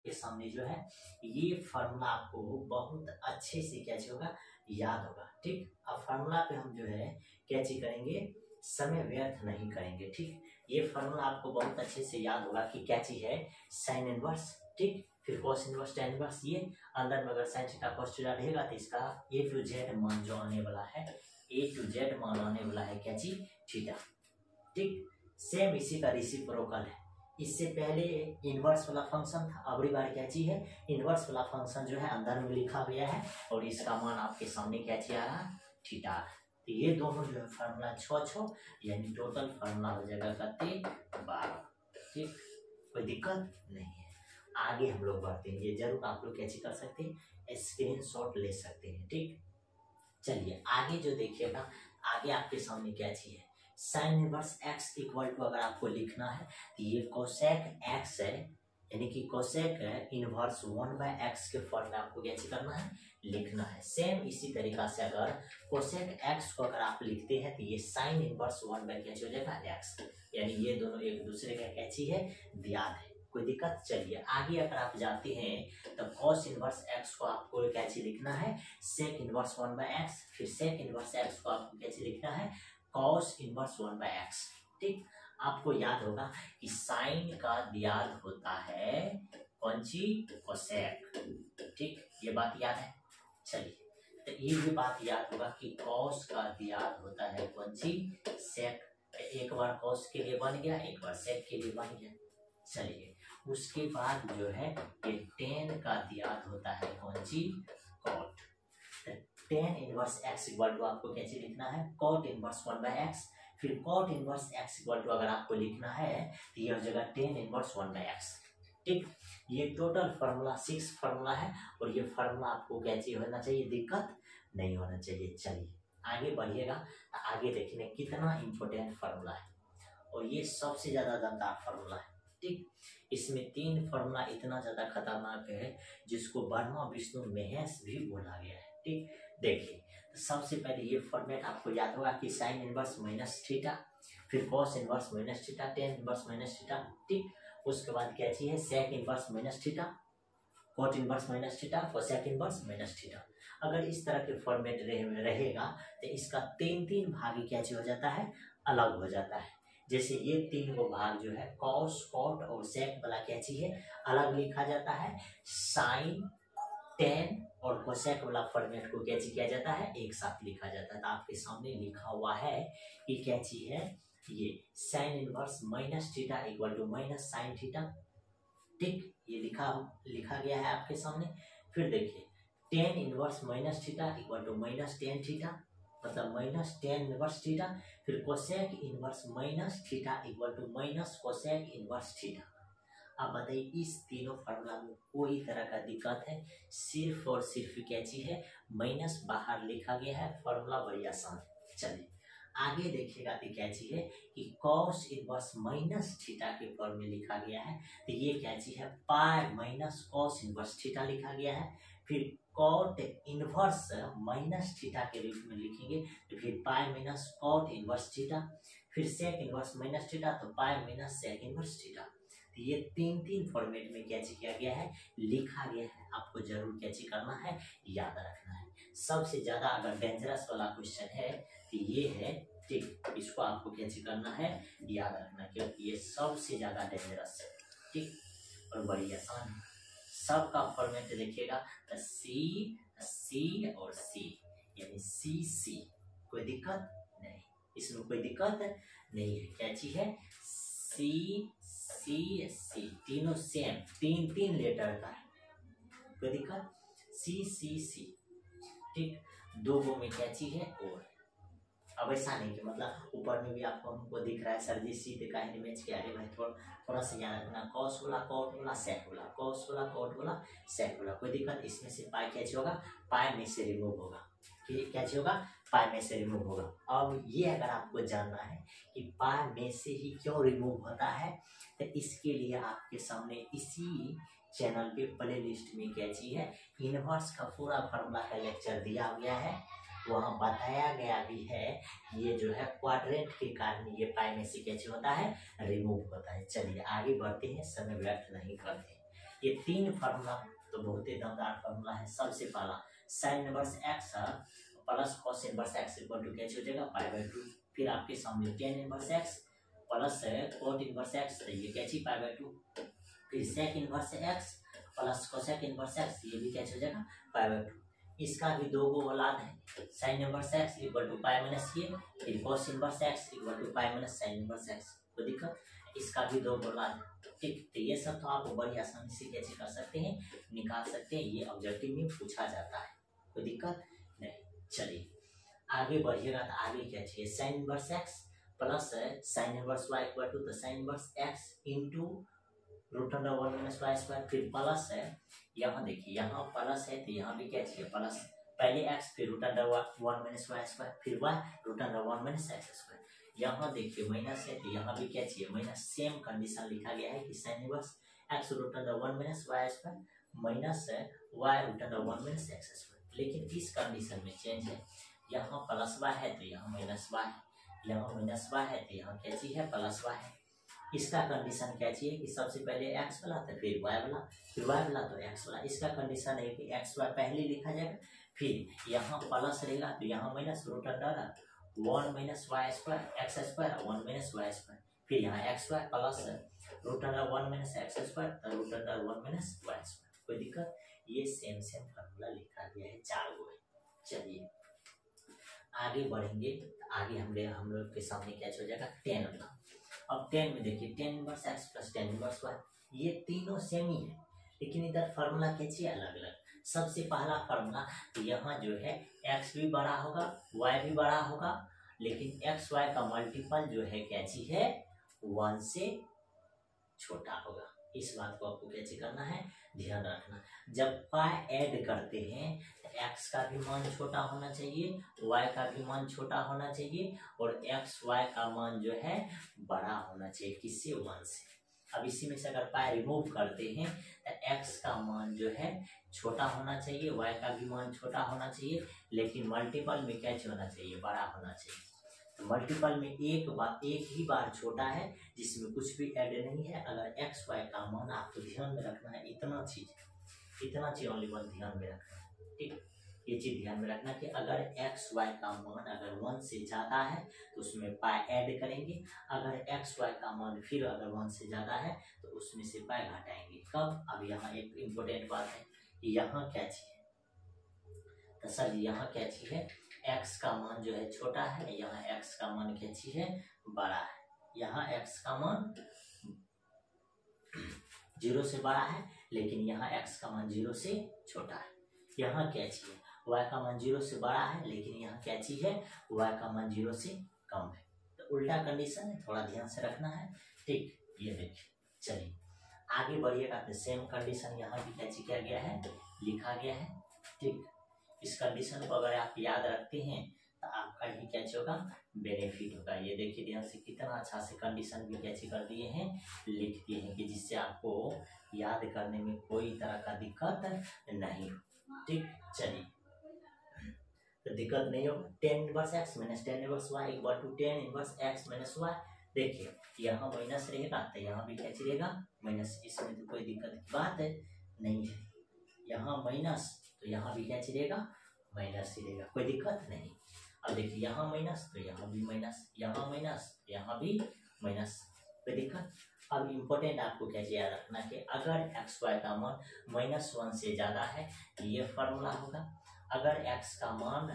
के सामने जो है ये फार्मूला आपको बहुत अच्छे से कैच होगा, याद होगा। ठीक, अब फार्मूला पे हम जो है कैची करेंगे, समय व्यर्थ नहीं करेंगे। ठीक, ये फार्मूला आपको बहुत अच्छे से याद होगा कि कैची है साइन इनवर्स, ठीक, फिर कॉस इनवर्स, tan इनवर्स, ये अंदर में अगर साइन थीटा कॉस थीटा रहेगा तो इसका ए टू जेड मान जो आने वाला है, ए टू जेड मान आने वाला है कैची थीटा। ठीक, सेम इसी का रेसिप्रोकल है। इससे पहले इनवर्स वाला फंक्शन था, अगली बार कैची है इनवर्स वाला फंक्शन जो है अंदर में लिखा गया है और इसका मान आपके सामने कैची आ रहा थीटा। तो ये दोनों जो है फार्मूला 6 यानी टोटल फार्मूला हो जाएगा कते 12। ठीक, कोई दिक्कत नहीं है। आगे हम लोग बढ़ते हैं, ये जरूर आप लोग कैची कर सकते हैं, स्क्रीनशॉट ले सकते हैं। ठीक, चलिए आगे जो देखिएगा, आगे आपके सामने कैची है sine inverse x equal to, अगर आपको लिखना है तो ये कोसेक एक्स है, यानी कि कोसेक इनवर्स 1/x के फॉर्म में आपको कैसे करना है, लिखना है। सेम इसी तरीका से अगर कोसेक एक्स को अगर आप लिखते हैं तो ये साइन इनवर्स 1 कैसे हो जाएगा एक्स, यानी ये दोनों एक दूसरे का कैची है, ध्यान है, कोई दिक्कत। चलिए आगे अगर आप जाते हैं तो कॉस इनवर्स एक्स को आपको कैसे लिखना है, सेक इनवर्स 1/x, फिर सेक इनवर्स एक्स को आपको कैसे लिखना है, कॉस इनवर्स 1/x। ठीक, आपको याद होगा कि साइन का दियाद होता है कौन सी, कोसेक। ठीक, ये बात याद है। चलिए तो ये भी बात याद होगा कि कॉस का दियाद होता है कौन सी, सेक। एक बार कॉस के लिए बन गया, एक बार सेक के लिए बन गया। चलिए उसके बाद जो है ये टेन का दियाद होता है कौन सी, cot. Tan inverse x equal to आपको कैसे लिखना है, कॉट इनवर्स 1/x, फिर cot inverse x equal to अगर आपको लिखना है तो ये हो जाएगा टेन इनवर्स 1/x। ठीक, ये टोटल फार्मूला 6 फार्मूला है और ये फार्मूला आपको कैसे होना चाहिए, दिक्कत नहीं होना चाहिए। चलिए आगे बढ़िएगा, आगे देखिए कितना इंपॉर्टेंट फार्मूला है और ये सबसे ज्यादा दमदार फार्मूला है। ठीक, इसमें 3 फार्मूला इतना ज्यादा खतरनाक है जिसको वर्मा विष्णु महेश भी बोला गया है। ठीक, देखिए तो सबसे पहले ये फॉर्मेट आपको याद होगा कि साइन इनवर्स माइनस थीटा, फिर cos inverse minus theta, tan inverse minus theta. ठीक, उसके बाद क्या चाहिए, sec inverse minus theta, cot inverse minus theta, cosec inverse minus theta. अगर इस तरह के फॉर्मेट रहेगा तो इसका 3 भाग कैसे हो जाता है, अलग हो जाता है। जैसे ये 3 को भाग जो है कॉस, कॉट और सेक वाला कैची है अलग लिखा जाता है, साइन, टेन और कोसेक वाला फॉर्मेट को कैची किया जाता है, एक साथ लिखा जाता है। तो आपके सामने लिखा हुआ है कि कैची है ये sine inverse minus theta equal to minus sine theta. ठीक, ये लिखा गया है आपके सामने। फिर देखिए tan inverse minus theta equal to minus tan theta, मतलब माइनस टेन इनवर्स थीटा, फिर cosec inverse minus theta equal to minus cosec inverse theta. आप बताइए इस तीनों फार्मूला में कोई तरह का दिक्कत है, सिर्फ और सिर्फ कैची है माइनस बाहर लिखा गया है, फार्मूला बड़ी आसान है। चलिए आगे देखिएगा तो कैची है कि कॉस इनवर्स माइनस थीटा के फॉर्म में लिखा गया है, तो ये कैची है pi minus cos inverse theta लिखा गया है। फिर कॉट इनवर्स माइनस थीटा के रूप में लिखेंगे तो फिर pi minus cot inverse theta, फिर सेक इनवर्स माइनस थीटा तो pi minus sec inverse theta. तो ये 3 फॉर्मेट में कैची किया गया है, लिखा गया है, आपको जरूर कैची करना है, याद रखना है। सबसे ज्यादा अगर डेंजरस वाला क्वेश्चन है तो ये है। ठीक, इसको आपको कैची करना है, याद रखना, क्योंकि ये सबसे ज्यादा डेंजरस है। ठीक, और बड़ी आसान है। सबका फॉर्मेट देखिएगा तो सी और सी, यानी सी, कोई दिक्कत नहीं, इसमें कोई दिक्कत नहीं है। कैची है सी, तीनों सेम, 3 लेटर का है, कोई दिक्कत, सी। ठीक, 2 गो में कैची है और अब ऐसा नहीं कि मतलब ऊपर में भी आपको हमको दिख रहा है सर जी सी का इमेज के आगे भाई थोड़ा सा याद रखना, कॉस वाला कॉट वाला सेक वाला, कॉस वाला कॉट वाला सेक वाला, कोई दिक्कत। इसमें से पाई कैसे होगा, पाई में से रिमूव होगा, कैसे होगा, पाई में से रिमूव होगा। अब ये अगर आपको जानना है कि पाई में से ही क्यों रिमूव होता है तो इसके लिए आपके सामने इसी चैनल पे प्ले लिस्ट में कैची है इनवर्स का पूरा फार्मूला का लेक्चर दिया गया है, वहाँ बताया गया भी है ये जो है क्वाड्रेंट के कारण ये पाई में से कैसे होता है, रिमूव होता है। चलिए आगे बढ़ते हैं, समय व्यर्थ नहीं करते। ये 3 फार्मूला तो बहुत ही दमदार फार्मूला है। सबसे पहला sine inverse x plus cos inverse x equal to क्या हो जाएगा π/2। फिर आपके सामने tan inverse x plus cot inverse x, ये क्या चीज π/2। फिर sec inverse x plus cosec inverse x, ये भी क्या हो जाएगा π/2। इसका भी दो गो औलाद है, sine inverse x equal to pi minus ये, फिर cos inverse x equal to pi minus sine inverse x. कोई दिक्कत, इसका भी दो औलाद है। ठीक, तो ये सब तो आप बड़ी आसानी से कैसे कर सकते हैं, निकाल सकते हैं, ये ऑब्जेक्टिव में पूछा जाता है, कोई दिक्कत नहीं। चलिए आगे बढ़िएगा, तो आगे क्या चाहिए, sine inverse x plus sine inverse y equal to तो sine inverse x into root under 1 minus y square, फिर प्लस है, यहाँ देखिए यहाँ प्लस है तो यहाँ भी क्या चाहिए प्लस, पहले एक्स फिर root under 1 minus y square, फिर y root under 1 minus x square. यहाँ देखिए माइनस है तो यहाँ भी क्या चाहिए माइनस। सेम कंडीशन लिखा गया है कि sine inverse x root under 1 minus y square minus y root under 1 minus x square. लेकिन इस कंडीशन में चेंज है, यहाँ प्लस वाई है तो यहाँ माइनस वाई है, यहाँ माइनस वाई है तो यहाँ क्या चीज है प्लस वाई है। इसका कंडीशन क्या चाहिए कि सबसे पहले एक्स वाला तो फिर वाई वाला, फिर वाई वाला तो एक्स वाला। इसका कंडीशन है कि एक्स वाई पहले लिखा जाएगा, फिर यहाँ प्लस रहेगा तो यहाँ minus root under 1 minus y square x square 1 minus y square, फिर यहाँ x y plus root under 1 minus x square root under 1 minus y square. कोई दिक्कत, ये सेम फार्मूला लिखा गया है, 4 गो है। चलिए आगे बढ़ेंगे, आगे हम लोग के सामने क्या हो जाएगा 10 अपना। अब 10 में देखिए tan inverse x plus tan inverse y, ये तीनों सेम ही है, लेकिन इधर फार्मूला क्या चाहिए अलग अलग। सबसे पहला फार्मूला यहाँ जो है एक्स भी बड़ा होगा वाई भी बड़ा होगा, लेकिन एक्स वाई का मल्टीपल जो है क्या चीज है 1 से छोटा होगा। इस बात को आपको कैसे करना है ध्यान रखना। जब पाई ऐड करते हैं तो एक्स का भी मान छोटा होना चाहिए, वाई का भी मान छोटा होना चाहिए, और एक्स वाई का मान जो है बड़ा होना चाहिए, किससे 1 से। अब इसी में से अगर पाई रिमूव करते हैं तो एक्स का मान जो है छोटा होना चाहिए, वाई का भी मान छोटा होना चाहिए, लेकिन मल्टीपल में क्या होना चाहिए बड़ा होना चाहिए। तो मल्टीपल में एक ही बार छोटा है जिसमें कुछ भी ऐड नहीं है। अगर एक्स वाई का मान आपको ध्यान में रखना है, इतना चीज ओनली वन ध्यान में रखना है। ठीक, ये चीज ध्यान में रखना कि अगर एक्स वाई का मान अगर 1 से ज्यादा है तो उसमें पाई ऐड करेंगे, अगर एक्स वाई का मान फिर अगर 1 से ज्यादा है तो उसमें से पाई घटाएंगे। कब, अब यहाँ एक इम्पोर्टेंट बात है, यहाँ क्या चीज है, तो सर यहाँ क्या चीज है, एक्स का मान जो है छोटा है, यहाँ एक्स का मान क्या चीज है बड़ा है। यहाँ एक्स का मान 0 से बड़ा है, लेकिन यहाँ एक्स का मान 0 से छोटा है। यहाँ क्या चीज है, वाई का मान 0 से बड़ा है, लेकिन यहाँ क्या चीज है वाई का मान 0 से कम है। तो उल्टा कंडीशन है, थोड़ा ध्यान से रखना है। ठीक, ये देखिए। चलिए आगे बढ़िएगा तो सेम कंडीशन यहाँ भी क्या किया गया है लिखा गया है। ठीक, इस कंडीशन को अगर आप याद रखते हैं तो आपका ही क्या होगा बेनिफिट होगा। ये देखिए ध्यान से कितना अच्छा से कंडीशन भी कैसे कर दिए हैं लिख दिए हैं कि जिससे आपको याद करने में कोई तरह का दिक्कत नहीं हो। ठीक, चलिए तो दिक्कत नहीं होगा। Tan inverse x minus tan inverse y equal to tan inverse x minus y. देखिए यहाँ माइनस रहेगा तो यहाँ भी क्या रहेगा माइनस, इसमें तो कोई दिक्कत की बात है नहीं है। यहाँ माइनस तो यहाँ भी क्या रहेगा माइनस ही रहेगा, कोई दिक्कत नहीं। अब देखिए यहाँ माइनस तो यहाँ भी माइनस, यहाँ माइनस यहाँ भी माइनस, कोई दिक्कत। अब इम्पोर्टेंट आपको क्या याद रखना कि अगर एक्स वाई का मान -1 से ज़्यादा है ये फार्मूला होगा। अगर एक्स का मान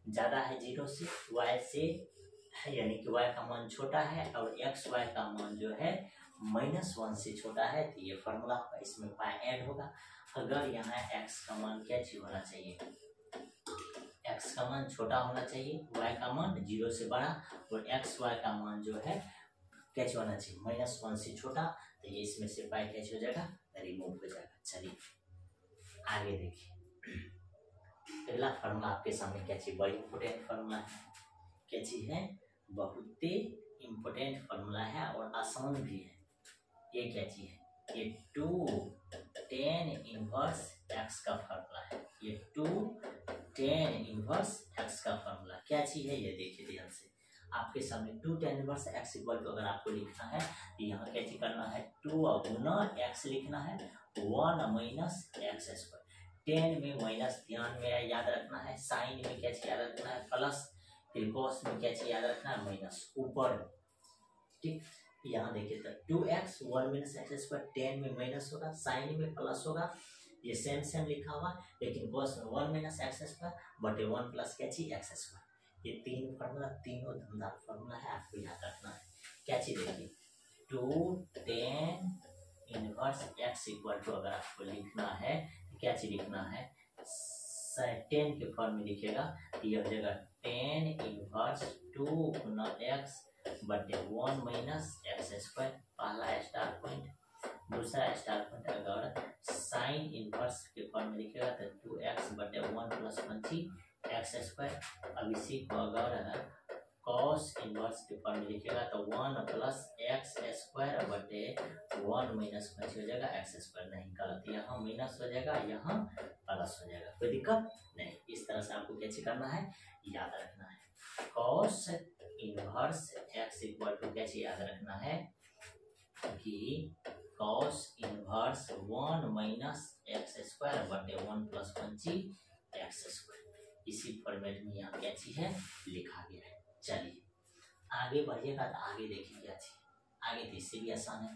ज़्यादा है 0 से, वाई से यानी कि वाई का मान छोटा है और एक्स वाई का मान जो है -1 से छोटा है तो ये फार्मूला होगा, इसमें पाई ऐड होगा। अगर यहाँ एक्स का मान क्या चीज होना चाहिए, एक्स का मान छोटा होना चाहिए, वाई का मान 0 से बड़ा, और एक्स वाई का मान जो है क्या होना चाहिए -1 से छोटा, तो ये इसमें से पाई क्या हो जाएगा रिमूव हो जाएगा। चलिए आगे देखिए, पहला फार्मूला आपके सामने क्या चीज बड़ी इंपोर्टेंट फार्मूला है, क्या चीज है बहुत ही इंपोर्टेंट फार्मूला है और आसान भी है। ये क्या चीज है, ये 2tan इनवर्स एक्स का फार्मूला है, ये 2tan इनवर्स एक्स का फार्मूला क्या चीज है ये देखिए ध्यान से। आपके सामने 2tan inverse x equal to अगर आपको लिखना है तो यहाँ क्या चीज करना है 2 गुना एक्स लिखना है 1 माइनस एक्स स्क्वायर। टेन में माइनस ध्यान में याद रखना है, साइन में क्या चीज याद रखना है प्लस, फिर कॉस में क्या चीज याद रखना है माइनस ऊपर। ठीक, यहाँ देखिए तो 2x 1 minus x square, ten में माइनस होगा, साइन में प्लस होगा, ये सेम सेम लिखा हुआ, लेकिन कॉस में 1 माइनस एक्स स्क्वायर बटे 1 प्लस क्या चीज एक्स स्क्वायर। ये तीन फार्मूला, तीनों धमदार फार्मूला है, आपको याद रखना है। क्या चीज देखिए 2 tan inverse x equal to, अगर आपको लिखना है क्या चीज लिखना है, टेन के फॉर्म में लिखेगा तो यह हो जाएगा टेन इनवर्स 2 गुना x बटे 1 माइनस एक्स स्क्वायर, पहला स्टार पॉइंट। दूसरा स्टार पॉइंट अगर साइन इनवर्स के फॉर्म में लिखेगा तो 2x बटे 1 प्लस 1 एक्स स्क्वायर। अब इसी को अगर कॉस इनवर्स के फॉर्म में लिखेगा तो 1 प्लस एक्स स्क्वायर बटे 1 माइनस हो जाएगा एक्स स्क्वायर। नहीं गलत, यहाँ माइनस हो जाएगा, यहाँ प्लस हो जाएगा, कोई दिक्कत नहीं। इस तरह से आपको कैसे करना है याद रखना है। Cos inverse x equal to कैसे याद रखना है कि cos inverse 1 minus x square बटे 1 प्लस 1 एक्स स्क्वायर। इसी फॉर्मेट में यहाँ क्या चीज है लिखा गया है। चलिए आगे बढ़िएगा तो आगे देखिए क्या चीज, आगे तो इससे भी आसान है।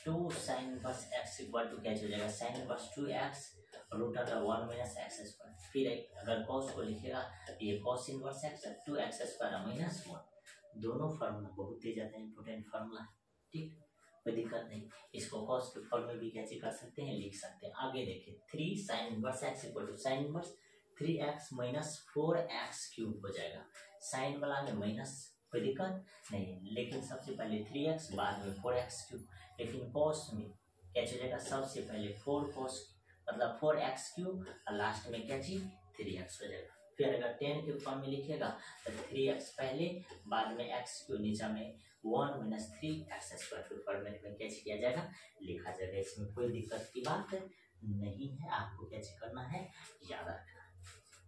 2 sine inverse x equal to क्या हो जाएगा, sine inverse 2x root under 1 minus x square. फिर अगर कॉस को लिखेगा ये cos inverse x 2x square minus 1। दोनों फार्मूला बहुत ही ज्यादा इंपॉर्टेंट फार्मूला है, ठीक, कोई दिक्कत नहीं। इसको कॉस के फॉर्म में भी कैसे कर सकते हैं, लिख सकते हैं। आगे देखिए 3 sine inverse x equal to sine inverse 3x minus 4x cube हो जाएगा। साइन वाला में माइनस, कोई दिक्कत नहीं, लेकिन सबसे पहले 3x बाद में 4x क्यूब। लेकिन कॉस में क्या चलेगा, सबसे पहले 4 cos मतलब 4x क्यूब और लास्ट में क्या चीज 3x हो जाएगा। फिर अगर 10 के फॉर्म में लिखेगा तो 3x पहले बाद में x क्यूब, नीचे में 1 माइनस 3x स्क्वायर के फॉर्मेट में कैसे किया जाएगा लिखा जाएगा। इसमें कोई दिक्कत की बात नहीं है, आपको कैसे करना है याद रखना।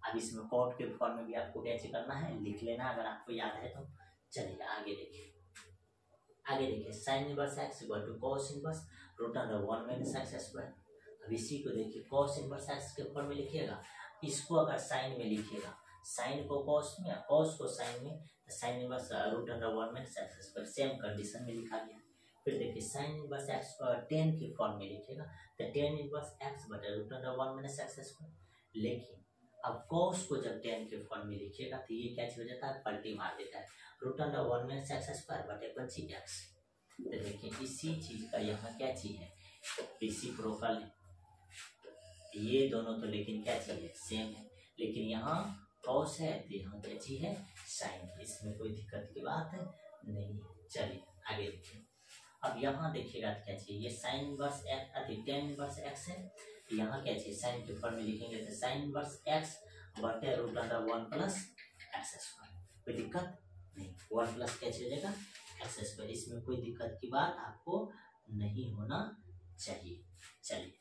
अब इसमें कॉट के फॉर्म में भी आपको कैसे करना है लिख लेना अगर आपको याद है तो। चलिए आगे देखिए, आगे देखिए sine inverse x equal to cos inverse root under 1 minus x square. अब इसी को देखिए कॉस इनवर्स एक्स के फॉर्म में लिखिएगा, इसको अगर साइन में लिखिएगा, साइन को कॉस में, कॉस को साइन में, तो sine inverse root under 1 minus x square same condition में लिखा गया। फिर देखिए साइन इनवर्स एक्स 10 के फॉर्म में लिखिएगा तो 10 इनवर्स एक्स बटे root under 1 minus x square. लेकिन अब कॉस को जब 10 के फॉर्म में लिखिएगा तो ये क्या हो जाता है पलटी मार देता है, root under 1 minus x square बटे 25x। तो देखिए इसी चीज का यहाँ क्या चीज है रेसिप्रोकल है, ये दोनों तो लेकिन क्या चीज है सेम है, लेकिन यहाँ कॉस है तो यहाँ क्या चीज है साइन है। इसमें कोई दिक्कत की बात नहीं है। चलिए आगे देखिए, अब यहाँ देखिएगा तो क्या चाहिए, ये साइन इनवर्स एक्स अति टेन इनवर्स एक्स है, यहाँ क्या चाहिए साइन के फॉर्म में लिखेंगे तो साइन इनवर्स एक्स बटे root under 1 plus x square. कोई दिक्कत नहीं, 1 प्लस क्या चलेगा एक्स स्क्वायर। इसमें कोई दिक्कत की बात आपको नहीं होना चाहिए। चलिए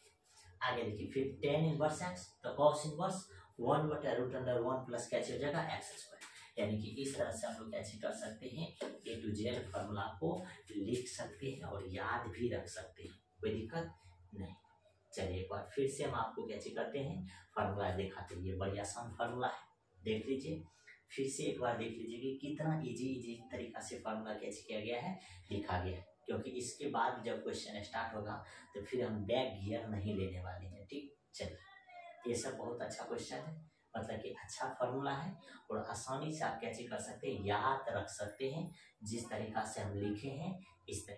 आगे देखिए, फिर टेन इनवर्स एक्स तो कॉस इनवर्स 1 बटे रूट अंडर 1 प्लस क्या हो जाएगा एक्स स्क्वायर। यानी कि इस तरह से हम लोग कैसे कर सकते हैं ए टू जेड फार्मूला को लिख सकते हैं और याद भी रख सकते हैं, कोई दिक्कत नहीं। चलिए एक बार फिर से हम आपको कैसे करते हैं फार्मूला दिखाते हैं, ये बड़ी आसान फार्मूला है, देख लीजिए फिर से एक बार देख लीजिए कि कितना इजी तरीका से फार्मूला कैसे किया गया है लिखा गया है। क्योंकि इसके बाद जब क्वेश्चन स्टार्ट होगा तो फिर हम बैक गियर नहीं लेने वाले हैं, ठीक। चलिए ये सब बहुत अच्छा क्वेश्चन है, मतलब कि अच्छा फार्मूला है और आसानी से आप कैसे कर सकते हैं याद रख सकते हैं, जिस तरीका से हम लिखे हैं इस तरीके